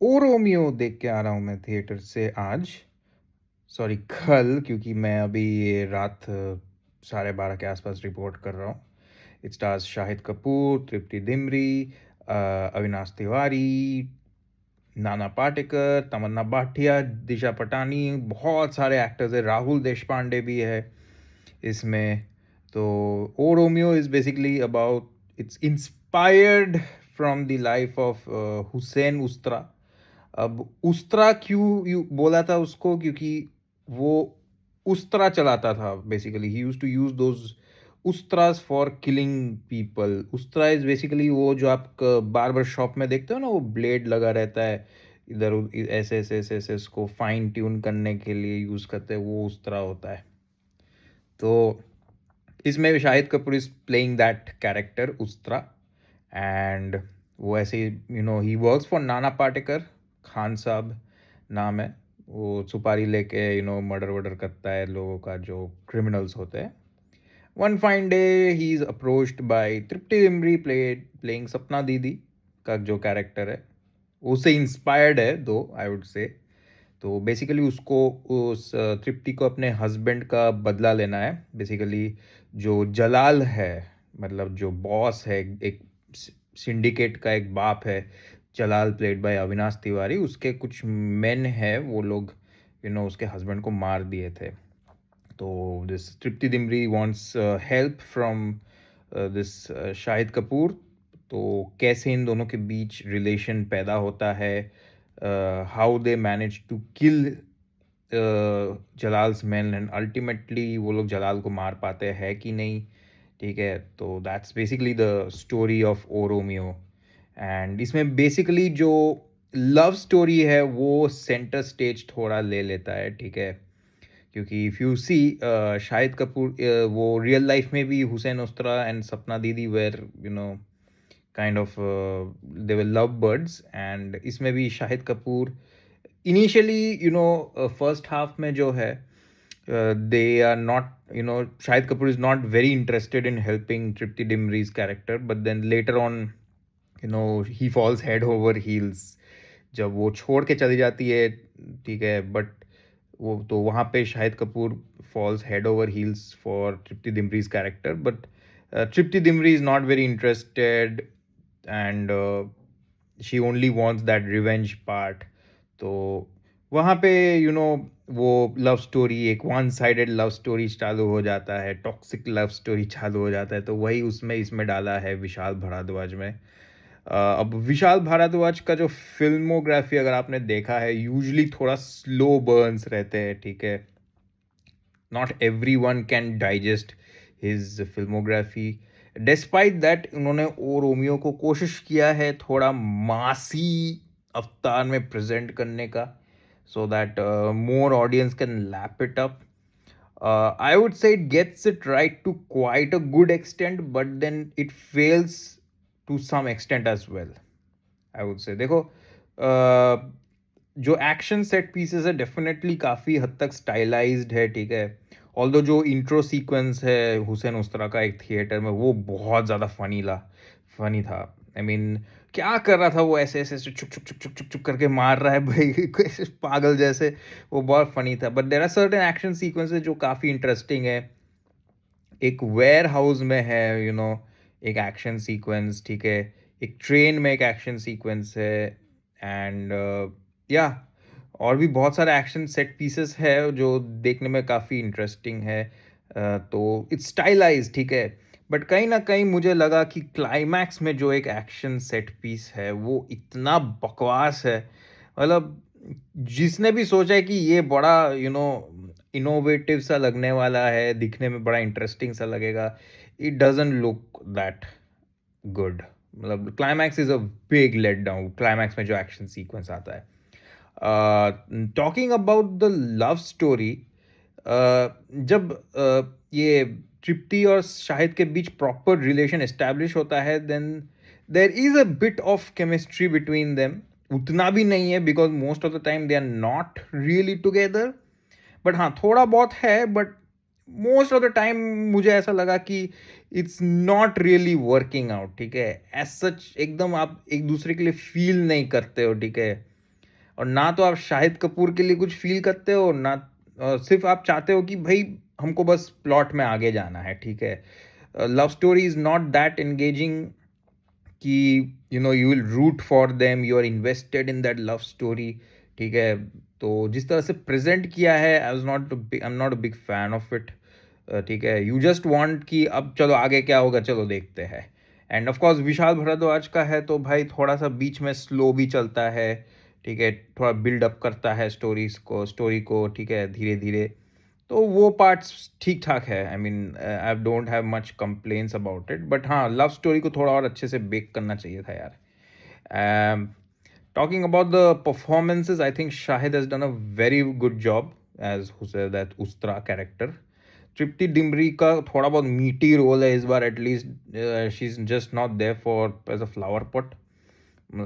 ओ Romeo देख के आ रहा हूँ मैं थिएटर से आज, सॉरी कल, क्योंकि मैं अभी ये रात 12:30 के आसपास रिपोर्ट कर रहा हूँ। इट स्टार्स शाहिद कपूर, तृप्ति डिमरी, अविनाश तिवारी, नाना पाटेकर, तमन्ना भाटिया, दिशा पटानी, बहुत सारे एक्टर्स हैं, राहुल देशपांडे भी है इसमें। तो O Romeo is basically about, it's inspired from the life of Hussain Ustara. अब उस्तरा क्यों बोला था उसको, क्योंकि वो उस्तरा चलाता था। Basically he used to use those उस्तरास for killing people. Ustara is basically वो जो आप बार्बर शॉप में देखते हो ना, वो ब्लेड लगा रहता है इधर ऐसे ऐसे ऐसे ऐसे इसको फाइन ट्यून करने के लिए यूज करते हैं, वो उस्तरा होता है। तो इसमें Shahid Kapoor is playing that character Ustraa. And वो ऐसे he works for Nana Patekar, Khan साहब नाम है। वो सुपारी लेके मर्डर वर्डर करता है लोगों का, जो क्रिमिनल्स होते हैं। One fine day he is approached by Tripti Dimri, playing Sapna Didi का जो कैरेक्टर है, उससे इंस्पायर्ड है दो, आई वुड से। तो बेसिकली उसको, उस तृप्ति को अपने हस्बैंड का बदला लेना है। बेसिकली जो जलाल है, मतलब जो बॉस है, एक सिंडिकेट का एक बाप है, जलाल प्लेड बाय अविनाश तिवारी, उसके कुछ मेन है, वो लोग उसके हस्बैंड को मार दिए थे। तो this Tripti Dimri wants help from this Shahid Kapoor. तो कैसे इन दोनों के बीच रिलेशन पैदा होता है, how they manage to kill Jalal's man, and ultimately वो लोग जलाल को मार पाते हैं कि नहीं। ठीक है, तो that's basically the story of O Romeo. And इसमें बेसिकली जो लव स्टोरी है वो सेंटर स्टेज थोड़ा ले लेता है। ठीक है, क्योंकि if you see Shahid Kapoor, वो रियल लाइफ में भी हुसैन उस्तरा and Sapna didi were kind of, they were love birds. And इसमें भी Shahid Kapoor initially first half में जो है, they are not, Shahid Kapoor is not very interested in helping Tripti Dimri's character, but then later on he falls head over heels जब वो छोड़ के चली जाती है। ठीक है, बट वो तो वहाँ पे Shahid Kapoor falls head over heels for Tripti Dimri's character, but Tripti Dimri is not very interested, and she only wants that revenge part. तो वहाँ पे वो लव स्टोरी, एक वन साइडेड लव स्टोरी चालू हो जाता है, टॉक्सिक लव स्टोरी चालू हो जाता है। तो वही उसमें इसमें डाला है विशाल भारद्वाज में। अब विशाल भारद्वाज का जो फिल्मोग्राफी अगर आपने देखा है, यूजुअली थोड़ा स्लो बर्न्स रहते हैं। ठीक है, not every one can digest his filmography. Despite that उन्होंने ओ रोमियो को कोशिश किया है थोड़ा मासी अवतार में प्रेजेंट करने का, so that more audience can lap it up. I would say it gets it right to quite a good extent, but then it fails to some extent as well. I would say देखो, जो action set pieces है definitely काफ़ी हद तक stylised है। ठीक है, although जो इंट्रो सीक्वेंस है हुसैन उस्तरा का एक थिएटर में, वो बहुत ज़्यादा फनी था। आई मीन क्या कर रहा था वो, ऐसे ऐसे ऐसे चुक चुक चुक चुक चुक चुक करके मार रहा है भाई ऐसे पागल जैसे। वो बहुत फनी था, but there are certain action sequences जो काफ़ी इंटरेस्टिंग है। एक वेयर हाउस में है एक एक्शन सीक्वेंस। ठीक है, एक ट्रेन में एक एक्शन सीक्वेंस है, एंड या और भी बहुत सारे एक्शन सेट पीसेस है जो देखने में काफ़ी इंटरेस्टिंग है। तो इट्स स्टाइलाइज। ठीक है, बट कहीं ना कहीं मुझे लगा कि क्लाइमैक्स में जो एक एक्शन सेट पीस है वो इतना बकवास है। मतलब जिसने भी सोचा है कि ये बड़ा इनोवेटिव सा लगने वाला है, दिखने में बड़ा इंटरेस्टिंग सा लगेगा, it doesn't look that good. मतलब climax is a big let down, climax में जो एक्शन सीक्वेंस आता है। Talking about the love story, जब ये तृप्ति और शाहिद के बीच प्रॉपर रिलेशन एस्टैब्लिश होता है, then there is a bit of chemistry between them. उतना भी नहीं है, because most of the time they are not really together, but हाँ थोड़ा बहुत है। But most of the time मुझे ऐसा लगा कि it's not really working out. ठीक है, एज सच एकदम आप एक दूसरे के लिए फील नहीं करते हो। ठीक है, और ना तो आप शाहिद कपूर के लिए कुछ फ़ील करते हो, ना सिर्फ़ आप चाहते हो कि भई हमको बस प्लॉट में आगे जाना है, ठीक है? Love story is not that engaging कि you will root for them, you are invested in that love story, ठीक है? तो जिस तरह से प्रेजेंट किया है, I am not a big fan of it. ठीक है, यू जस्ट वांट कि अब चलो आगे क्या होगा, चलो देखते हैं। End of course Vishal Bhardwaj का है तो भाई थोड़ा सा बीच में स्लो भी चलता है, ठीक है, थोड़ा बिल्डअप करता है स्टोरी को, ठीक है, धीरे धीरे। तो वो पार्ट्स ठीक ठाक है, I mean I don't have much complaints about it, but हाँ, लव स्टोरी को थोड़ा और अच्छे से बेक करना चाहिए था यार। Talking about the performances, I think Shahid has done a very good job as who said that Ustra character. तृप्ति डिमरी का थोड़ा बहुत मीटी रोल है इस बार, at least she is just not there for as a flower pot.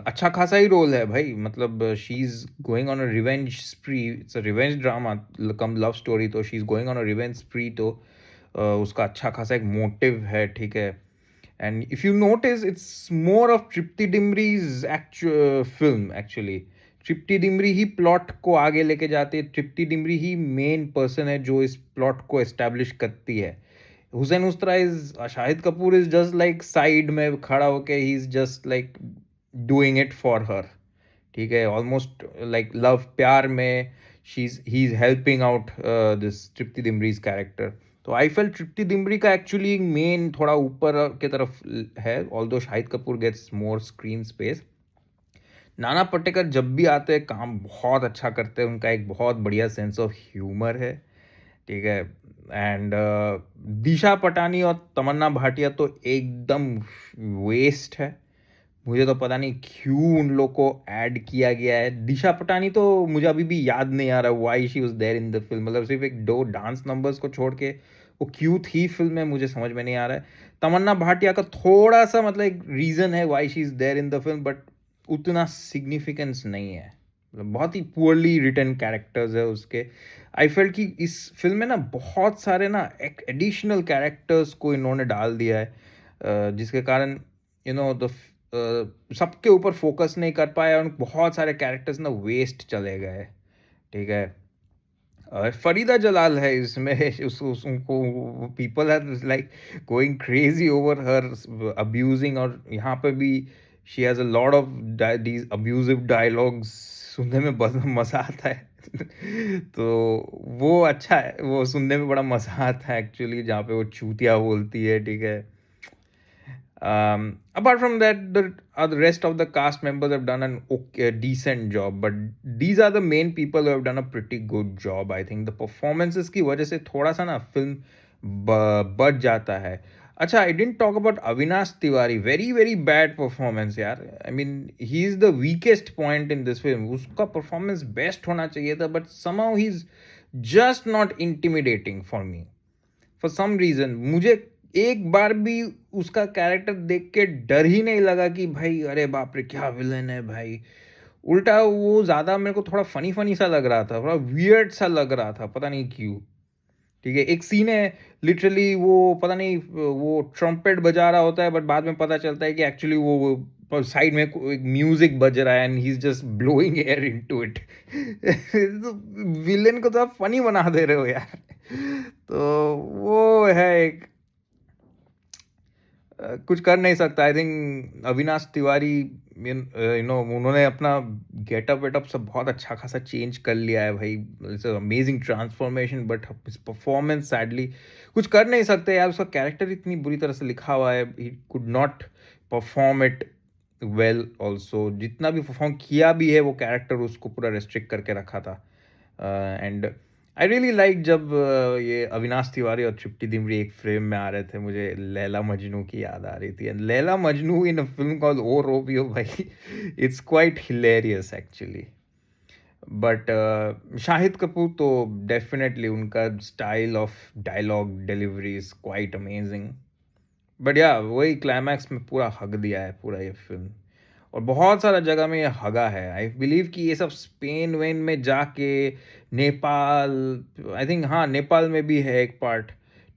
अच्छा खासा ही रोल है भाई, मतलब she is going on a revenge spree, it's a revenge drama cum love story, तो she is going on a revenge spree, तो उसका अच्छा खासा एक मोटिव है, ठीक है। And if you notice, it's more of Tripti Dimri's actual film actually. Tripti Dimri ही प्लॉट को आगे लेके जाती है, ट्रिप्टी डिमरी ही मेन पर्सन है जो इस प्लॉट को एस्टैब्लिश करती है। Hussain Ustara is, Shahid Kapoor is just like side में खड़ा होके, he is just like doing it for her, ठीक है, ऑलमोस्ट लाइक लव प्यार में he is helping out this Tripti Dimri's character. तो आई फेल तृप्ति डिमरी का एक्चुअली मेन थोड़ा ऊपर के तरफ है, although Shahid Kapoor gets more screen space. Nana Patekar जब भी आते हैं काम बहुत अच्छा करते हैं, उनका एक बहुत बढ़िया सेंस ऑफ ह्यूमर है, ठीक है। एंड दिशा पटानी और तमन्ना भाटिया तो एकदम वेस्ट है, मुझे तो पता नहीं क्यों उन लोग को ऐड किया गया है। दिशा पटानी तो मुझे अभी भी याद नहीं आ रहा why she was there in the film, मतलब सिर्फ एक दो डांस नंबर्स को छोड़ के वो क्यों थी फिल्म में, मुझे समझ में नहीं आ रहा है। तमन्ना भाटिया का थोड़ा सा मतलब एक रीज़न है why she is there in the film, but उतना सिग्निफिकेंस नहीं है, मतलब बहुत ही पुअरली रिटन कैरेक्टर्स है उसके। आई फेल्ट कि इस फिल्म में ना बहुत सारे ना एक एडिशनल कैरेक्टर्स को इन्होंने डाल दिया है, जिसके कारण द सबके ऊपर फोकस नहीं कर पाया और बहुत सारे कैरेक्टर्स ना वेस्ट चले गए, ठीक है। फरीदा जलाल है इसमें उनको people are like going crazy over her abusing, और यहाँ पे भी she has a lot of these abusive dialogues, सुनने में बड़ा मज़ा आता है। तो वो अच्छा है, वो सुनने में बड़ा मज़ा आता है एक्चुअली, जहाँ पे वो चूतिया बोलती है, ठीक है। Apart from that, the rest of the cast members have done an okay, decent job, but these are the main people who have done a pretty good job. I think the performances की वजह से थोड़ा सा ना film बढ़ जाता है। अच्छा, I didn't talk about Avinash Tiwari. Very very bad performance यार। I mean he is the weakest point in this film. उसका performance best होना चाहिए था, but somehow he's just not intimidating for me. For some reason मुझे एक बार भी उसका character देख के डर ही नहीं लगा कि भाई अरे बाप रे क्या विलन है भाई। उल्टा वो ज़्यादा मेरे को थोड़ा फनी फनी सा लग रहा था, थोड़ा वियर्ड सा लग रहा था, पता नहीं क्यों, ठीक है। एक सीन है लिटरली, वो पता नहीं वो ट्रम्पेट बजा रहा होता है, बट बाद में पता चलता है कि एक्चुअली वो साइड में एक म्यूजिक बज रहा है and he is just blowing air into it. Villain को तो आप फनी बना दे रहे हो यार। तो वो है एक कुछ कर नहीं सकता। आई थिंक अविनाश तिवारी उन्होंने अपना गेटअप वेटअप सब बहुत अच्छा खासा चेंज कर लिया है भाई, it's amazing transformation, but his performance sadly कुछ कर नहीं सकते यार, उसका कैरेक्टर इतनी बुरी तरह से लिखा हुआ है, he could not perform it well also, जितना भी परफॉर्म किया भी है वो कैरेक्टर उसको पूरा रेस्ट्रिक्ट करके रखा था। एंड आई रियली लाइक जब ये अविनाश तिवारी और तृप्ति डिमरी एक फ्रेम में आ रहे थे, मुझे लैला मजनू की याद आ रही थी, and Laila Majnu in a film called O Romeo भाई, it's quite hilarious actually. But Shahid Kapoor तो डेफिनेटली उनका style of dialogue delivery is quite amazing, but yeah वही क्लाइमैक्स में पूरा हग दिया है पूरा ये फिल्म, और बहुत सारा जगह में ये हगा है। आई बिलीव कि ये सब स्पेन वेन में जाके, नेपाल, आई थिंक हाँ नेपाल में भी है एक पार्ट,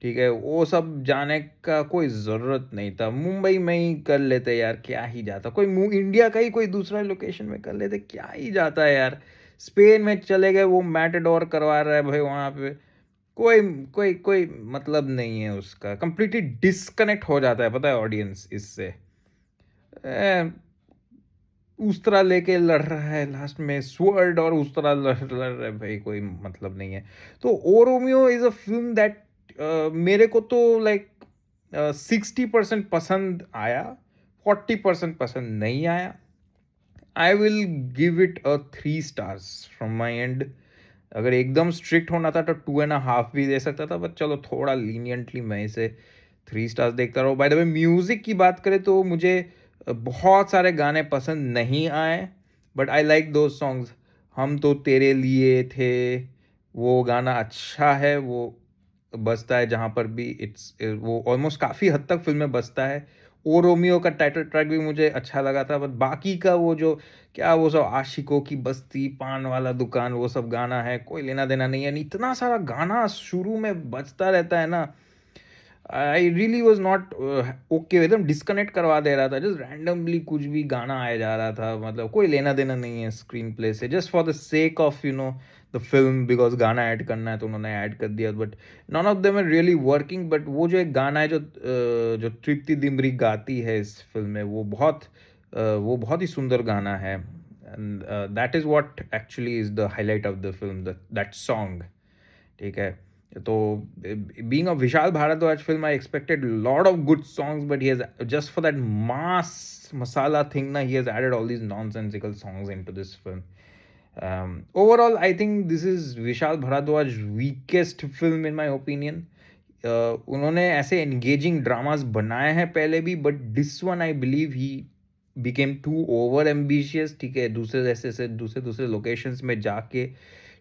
ठीक है? वो सब जाने का कोई ज़रूरत नहीं था। मुंबई में ही कर लेते यार, क्या ही जाता? कोई मु इंडिया का ही कोई दूसरा लोकेशन में कर लेते, क्या ही जाता है यार? स्पेन में चले गए, वो मैटाडोर करवा रहा है भाई वहाँ पे। कोई कोई कोई मतलब नहीं है उसका। कंप्लीटली डिस्कनेक्ट हो जाता है, पता है ऑडियंस इससे। ए, उस तरह लेके लड़ रहा है लास्ट में स्वॉर्ड, और उस तरह लड़ लड़ रहा है भाई, कोई मतलब नहीं है। तो O Romeo is a film that मेरे को तो लाइक 60% पसंद आया, 40% पसंद नहीं आया। I will give it a 3 stars from my and. अगर एकदम स्ट्रिक्ट होना था तो 2.5 भी दे सकता था, बट चलो थोड़ा लीनिएंटली मैं इसे 3 स्टार्स देखता रहा हूँ। बाय द वे म्यूज़िक की बात करें तो मुझे बहुत सारे गाने पसंद नहीं आए, but I like those songs. हम तो तेरे लिए थे, वो गाना अच्छा है, वो बजता है जहाँ पर भी, वो ऑलमोस्ट काफ़ी हद तक फ़िल्म में बजता है। ओ रोमियो का टाइटल ट्रैक भी मुझे अच्छा लगा था, बट बाकी का वो जो क्या वो सब आशिकों की बस्ती, पान वाला दुकान, वो सब गाना है, कोई लेना-देना नहीं है। इतना सारा गाना शुरू में बजता रहता है ना, I really was not okay, एकदम डिस्कनेक्ट करवा दे रहा था। जस्ट रैंडमली कुछ भी गाना आया जा रहा था, मतलब कोई लेना-देना नहीं है स्क्रीन प्ले से। Just for the sake of the film, because गाना ऐड करना है तो उन्होंने ऐड कर दिया, but none of them are really working. But वो जो एक गाना है जो तृप्ति डिमरी गाती है इस फ़िल्म में, वो बहुत ही सुंदर गाना है। And that is what actually is the highlight of the film, that song. ठीक है? तो being a Vishal Bharadwaj film, I expected a lot of good songs, but he has just for that mass masala thing, na, he has added all these nonsensical songs into this film. Overall, I think this is Vishal Bharadwaj's weakest film in my opinion. उन्होंने ऐसे engaging dramas बनाए हैं पहले भी, but this one I believe he became too over ambitious. ठीक है, दूसरे locations में जाके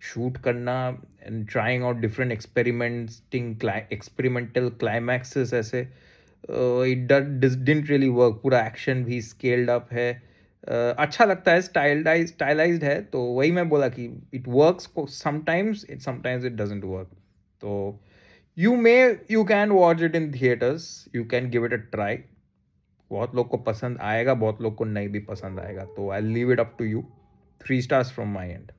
शूट करना and trying out different experimental climaxes ऐसे, इट डिडंट रियली वर्क। पूरा एक्शन भी स्केल्ड अप है, अच्छा लगता है, स्टाइलाइज्ड है, तो वही मैं बोला कि it works sometimes, it doesn't work. तो you can watch it in theaters, you can give it a try। बहुत लोग को पसंद आएगा, बहुत लोग को नहीं भी पसंद आएगा, तो I leave it up to you. 3 stars from my and.